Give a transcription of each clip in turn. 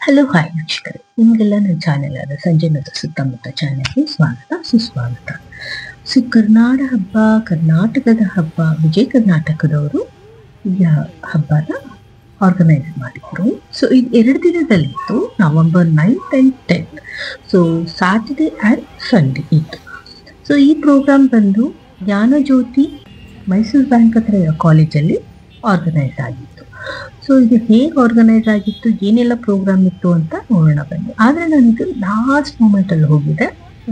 Hello hi ವೀಕ್ಷಕರೇ, ನಿಮಗೆಲ್ಲ ನನ್ನ ಚಾನೆಲ್ ಆದ ಸಂಜನದ ಸುತ್ತಮುತ್ತ ಚಾನೆಲ್ಗೆ ಸ್ವಾಗತ ಸುಸ್ವಾಗತ. ಕರ್ನಾಟಕದ ಹಬ್ಬ ವಿಜಯ ಕರ್ನಾಟಕದವರು ಈ ಹಬ್ಬನ ಆರ್ಗನೈಸ್ ಮಾಡಿದ್ರು. ಸೊ ಇದು 2 ದಿನದಲ್ಲಿತ್ತು, November 9th and 10th. So Saturday and Sunday ಇತ್ತು. ಸೊ ಈ ಪ್ರೋಗ್ರಾಮ್ ಬಂದು ಜ್ಞಾನಜ್ಯೋತಿ ಮೈಸೂರು ಬ್ಯಾಂಕ್ ಹತ್ರ ಇರೋ ಕಾಲೇಜಲ್ಲಿ ಆರ್ಗನೈಸ್ ಆಗಿತ್ತು. ಸೊ ಇದು ಹೇಗೆ ಆರ್ಗನೈಸ್ ಆಗಿತ್ತು, ಏನೆಲ್ಲ ಪ್ರೋಗ್ರಾಮ್ ಇತ್ತು ಅಂತ ನೋಡೋಣ ಬನ್ನಿ. ಆದರೆ ನಾನಿದು ಲಾಸ್ಟ್ ಮೂಮೆಂಟಲ್ಲಿ ಹೋಗಿದ್ದೆ.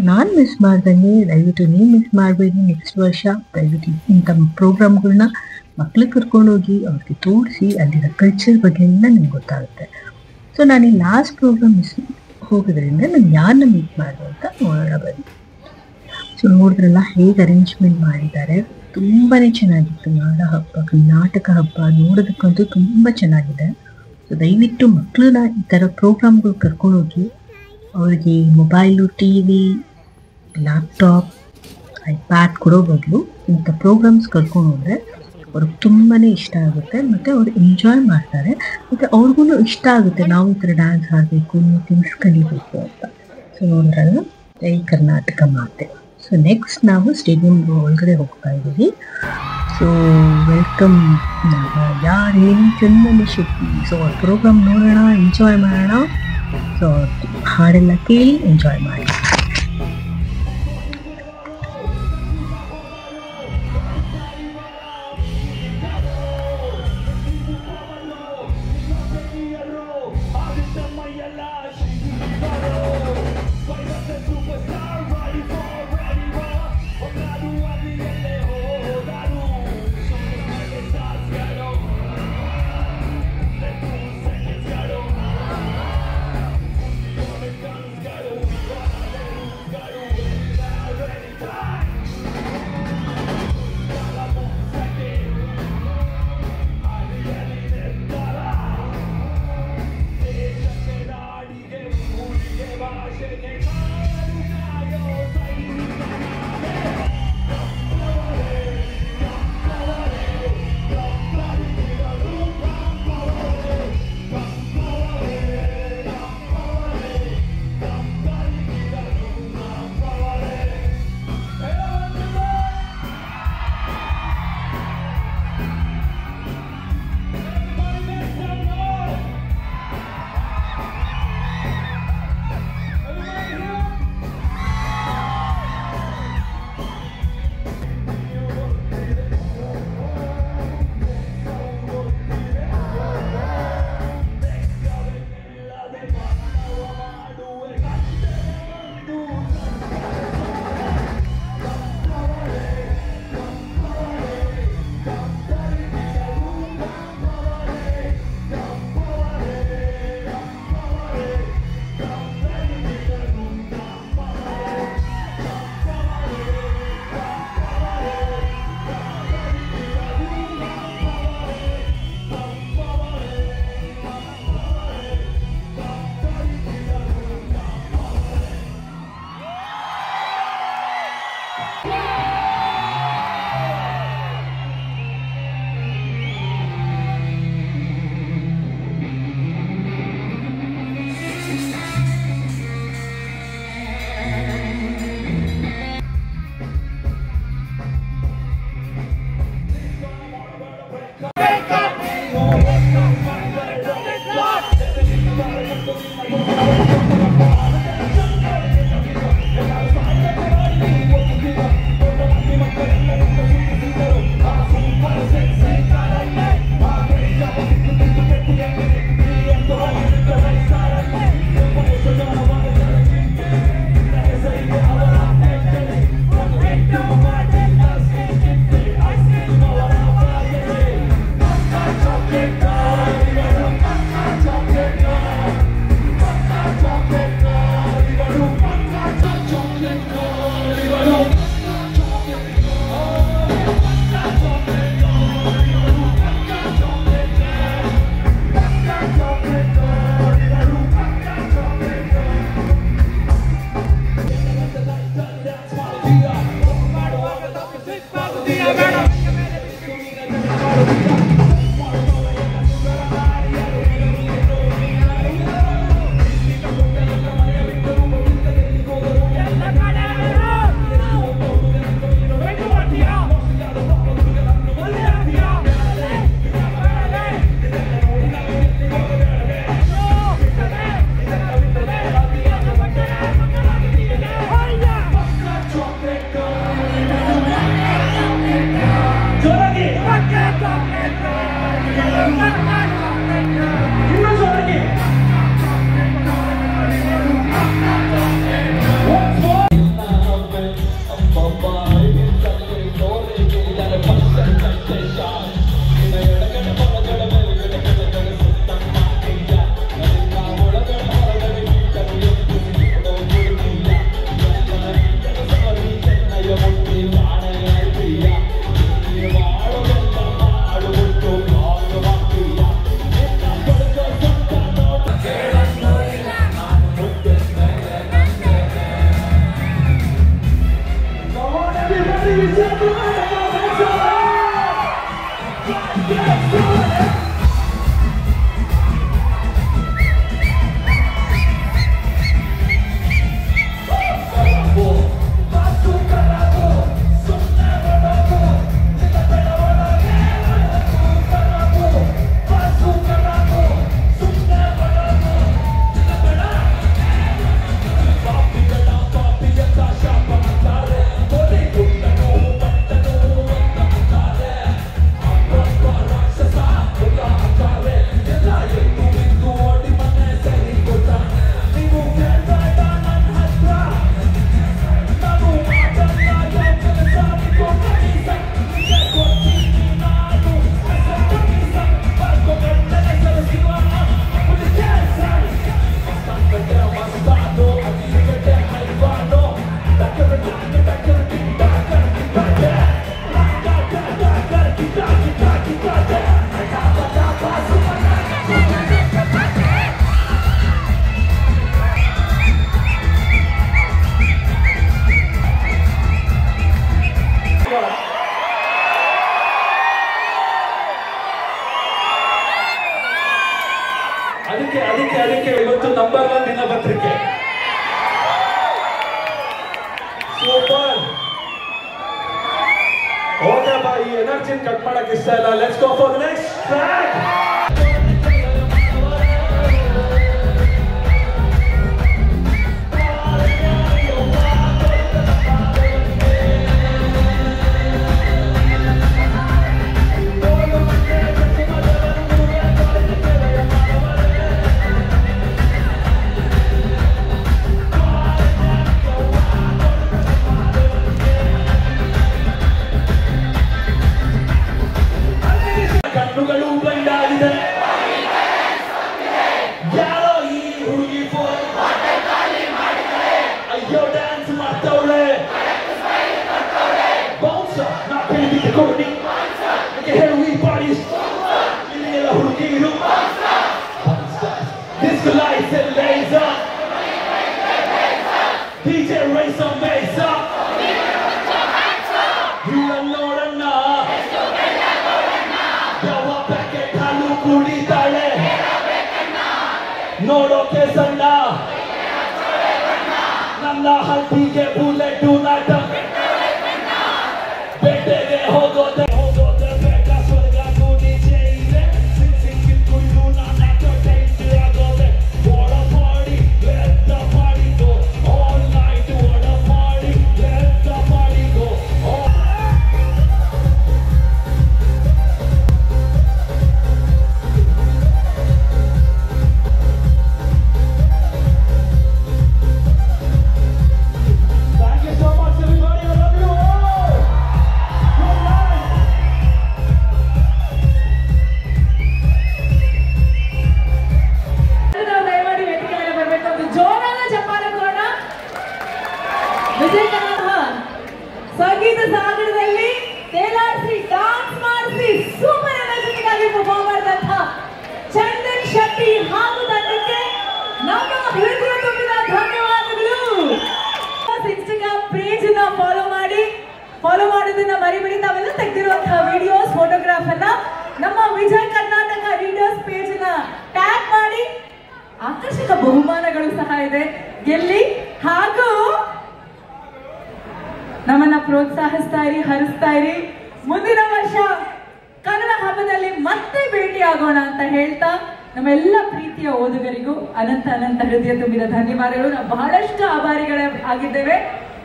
ನಾನು ಮಿಸ್ ಮಾಡ್ದಂಗೆ ದಯವಿಟ್ಟು ನೀವು ಮಿಸ್ ಮಾಡಬೇಡಿ. ನೆಕ್ಸ್ಟ್ ವರ್ಷ ದಯವಿಟ್ಟು ಇಂಥ ಪ್ರೋಗ್ರಾಮ್ಗಳನ್ನ ಮಕ್ಳಿಗೆ ಕರ್ಕೊಂಡೋಗಿ ಅವ್ರಿಗೆ ತೋರಿಸಿ ಅಲ್ಲಿರೋ ಕಲ್ಚರ್ ಬಗ್ಗೆ ಎಲ್ಲ ನಿಮ್ಗೆ ಗೊತ್ತಾಗುತ್ತೆ. ಸೊ ನಾನು ಈ ಲಾಸ್ಟ್ ಪ್ರೋಗ್ರಾಮ್ ಮಿಸ್ ಹೋಗೋದ್ರಿಂದ ನಾನು ಯಾರನ್ನ ಮೀಟ್ ಮಾಡಿದೆ ಅಂತ ನೋಡೋಣ ಬನ್ನಿ. ಸೊ ನೋಡಿದ್ರಲ್ಲ ಹೇಗೆ ಅರೇಂಜ್ಮೆಂಟ್ ಮಾಡಿದ್ದಾರೆ, ತುಂಬಾ ಚೆನ್ನಾಗಿತ್ತು. ನಾಟಕ ಹಬ್ಬ ನೋಡೋದಕ್ಕಂತೂ ತುಂಬ ಚೆನ್ನಾಗಿದೆ. ಸೊ ದಯವಿಟ್ಟು ಮಕ್ಕಳನ್ನ ಈ ಥರ ಪ್ರೋಗ್ರಾಮ್ಗಳು ಕರ್ಕೊಂಡೋಗಿ ಅವ್ರಿಗೆ ಮೊಬೈಲು, ಟಿವಿ, ಲ್ಯಾಪ್ಟಾಪ್, ಐಪ್ಯಾಡ್ ಕೊಡೋ ಬದಲು ಇಂಥ ಪ್ರೋಗ್ರಾಮ್ಸ್ ಕರ್ಕೊಂಡು ಹೋದರೆ ಅವ್ರಿಗೆ ತುಂಬಾ ಇಷ್ಟ ಆಗುತ್ತೆ ಮತ್ತು ಅವ್ರು ಎಂಜಾಯ್ ಮಾಡ್ತಾರೆ. ಮತ್ತು ಅವ್ರಿಗೂ ಇಷ್ಟ ಆಗುತ್ತೆ ನಾವು ಈ ಥರ ಡ್ಯಾನ್ಸ್ ಆಡಬೇಕು, ಥಿಂಗ್ಸ್ ಕಲಿಬೇಕು ಅಂತ. ಸೊ ನೋಡಿದ್ರಲ್ಲ ಜೈ ಕರ್ನಾಟಕ ಮಾತೆ. ಸೊ ನೆಕ್ಸ್ಟ್ ನಾವು ಸ್ಟೇಡಿಯಂ ಒಳಗಡೆ ಹೋಗ್ತಾ ಇದ್ದೀವಿ. ಸೊ ವೆಲ್ಕಮ್ ಯಾರೇನು ಚಂದನ ಶೆಟ್ಟಿ. ಸೊ ಅವ್ರ ಪ್ರೋಗ್ರಾಮ್ ನೋಡೋಣ, ಎಂಜಾಯ್ ಮಾಡೋಣ. ಸೊ ಹಾಡೆಲ್ಲ ಕೇಳಿ ಎಂಜಾಯ್ ಮಾಡಿ. ಅದಕ್ಕೆ ಇವತ್ತು ನಂಬರ್ 1 ದಿನಪತ್ರಿಕೆ. ಸೂಪರ್. ಓಕೆಪ್ಪ, ಈ ಎನರ್ಜಿನ ಕಟ್ ಮಾಡಕ್ ಇಷ್ಟ ಇಲ್ಲ. Let's go for the next track. ಕಣ್ಣುಗಳು ಬಂದಾಗಿದೆ, ಯಾರೋ ಈ ಹುಡುಗಿ ಅಯ್ಯೋ ಡ್ಯಾನ್ಸ್ ಮಾಡ್ತವಳೆ. ಬೌನ್ಸ ನಾ ಕೇಳಿದ್ದೆ ಕೊಡಿ ಹೇಳು ಈ ಬಾಡಿ ಇಲ್ಲಿ ಎಲ್ಲ ಹುಡುಗಿರು this life laser DJ raise some bass up. You ನೋಡಣ್ಣ ಕುಡಿತಾಳೆ ನೋಡೋಕೆ ಸಣ್ಣ, ನನ್ನ ಹಲ್ಪಿಗೆ ಬುಲೆಟ್ ನಾಟ, ಬೇಟೆಗೆ ಹೋಗೋದೆ ಬೇಕ ಸ್ವರ್ಗ ಗುಡಿಚೆ ಇದೆ, ಸಿಕ್ಕಿದ್ದು ನನ್ನ ಟೈಟ್ ಆಗೋದೆ. ಓಡ ಮಾಡಿ ಲೆತ್ತ ಮಾಡಿಕೋ ಆಲ್ ನೈಟ್, ಓಡ ಮಾಡಿ ಲೆತ್ತ ಮಾಡಿಕೋ. ಸಂಗೀತ ಸಾಗರದಲ್ಲಿ ತೇಲಾಡಿಸಿ ಡಾನ್ಸ್ ಮಾಡಿಸಿ ಸೂಪರ್ ಎನರ್ಜೆಟಿಕ್ ಆಗಿ ಪರ್ಫಾರ್ಮ್ ಮಾಡಿದಂತ ಚಂದನ್ ಶೆಟ್ಟಿ ಹಾಗೂ ತಂಡಕ್ಕೆ ನಮ್ಮ ಹೃದಯ ತುಂಬಿದ ಧನ್ಯವಾದಗಳು. ಇನ್ಸ್ಟಾಗ್ರಾಮ್ ಪೇಜ್ ನ ಫಾಲೋ ಮಾಡೋದನ್ನ ಮರಿಬೇಡಿ. ನಾವೆಲ್ಲ ತೆಗೆದಿರುವಂತಹ ವಿಡಿಯೋಸ್ ಫೋಟೋಗ್ರಾಫ್ ಅನ್ನ ನಮ್ಮ ವಿಜಯ್ ಕರ್ನಾಟಕ ರೀಡರ್ಸ್ ಪೇಜ್ ನ ಟ್ಯಾಗ್ ಮಾಡಿ ಆಕರ್ಷಕ ಬಹುಮಾನಗಳು ಸಹ ಇದೆ, ಗೆಲ್ಲಿ. ಹಾಗೂ ನಮ್ಮನ್ನ ಪ್ರೋತ್ಸಾಹಿಸ್ತಾ ಇರಿ, ಹರಿಸ್ತಾ ಇರಿ. ಮುಂದಿನ ವರ್ಷ ಕನ್ನಡ ಹಬ್ಬದಲ್ಲಿ ಮತ್ತೆ ಭೇಟಿ ಆಗೋಣ ಅಂತ ಹೇಳ್ತಾ ನಮ್ಮೆಲ್ಲ ಪ್ರೀತಿಯ ಓದುಗರಿಗೂ ಅನಂತ ಹೃದಯ ತುಂಬಿದ ಧನ್ಯವಾದಗಳು. ನಾವು ಬಹಳಷ್ಟು ಆಭಾರಿಗಳೇ ಆಗಿದ್ದೇವೆ.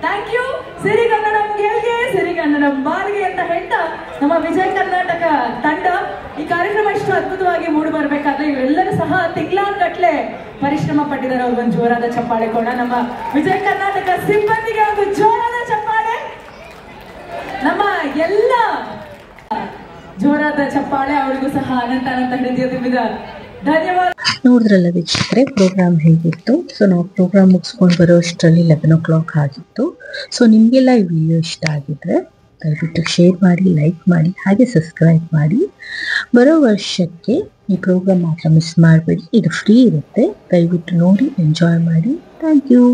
Thank you. ಸಿರಿಗನ್ನಡಂ ಗೆಲ್ಗೆ, ಸಿರಿಗನ್ನಡಂ ಬಾಳ್ಗೆ ಅಂತ ಹೇಳ್ತಾ ನಮ್ಮ ವಿಜಯ್ ಕರ್ನಾಟಕ ತಂಡ ಈ ಕಾರ್ಯಕ್ರಮ ಇಷ್ಟು ಅದ್ಭುತವಾಗಿ ಮೂಡಿ ಬರ್ಬೇಕಾದ್ರೆ ಇವರೆಲ್ಲರೂ ಸಹ ತಿಂಗಳಾನ್ಗಟ್ಲೆ ಪರಿಶ್ರಮ ಪಟ್ಟಿದ್ದಾರೆ. ಅವ್ರಿಗೊಂದು ಜೋರಾದ ಚಪ್ಪಾಳೆ ಕೊಡ. ನಮ್ಮ ವಿಜಯ್ ಕರ್ನಾಟಕ ಸಿಬ್ಬಂದಿಗೆ ಒಂದು ಜೋರಾದ ಚಪ್ಪಾಳೆ. ನಮ್ಮ ಎಲ್ಲ ಜೋರಾದ ಚಪ್ಪಾಳೆ ಅವರಿಗೂ ಸಹ ಅನಂತ ಹೃದಯ ತುಂಬಿದ ಧನ್ಯವಾದ. ನೋಡಿದ್ರಲ್ಲ ವೀಕ್ಷಕರೇ, ಪ್ರೋಗ್ರಾಮ್ ಹೇಗಿತ್ತು. ಸೊ ನಾವು ಪ್ರೋಗ್ರಾಮ್ ಮುಗಿಸ್ಕೊಂಡು ಬರೋ ಅಷ್ಟರಲ್ಲಿ 11 o'clock ಆಗಿತ್ತು. ಸೊ ನಿಮಗೆಲ್ಲ ಈ ವಿಡಿಯೋ ಇಷ್ಟ ಆಗಿದ್ರೆ ದಯವಿಟ್ಟು ಶೇರ್ ಮಾಡಿ, ಲೈಕ್ ಮಾಡಿ, ಹಾಗೆ ಸಬ್ಸ್ಕ್ರೈಬ್ ಮಾಡಿ. ಬರೋ ವರ್ಷಕ್ಕೆ ಈ ಪ್ರೋಗ್ರಾಮ್ ಮಾತ್ರ ಮಿಸ್ ಮಾಡಬೇಡಿ. ಇದು ಫ್ರೀ ಇರುತ್ತೆ, ದಯವಿಟ್ಟು ನೋಡಿ ಎಂಜಾಯ್ ಮಾಡಿ. Thank you.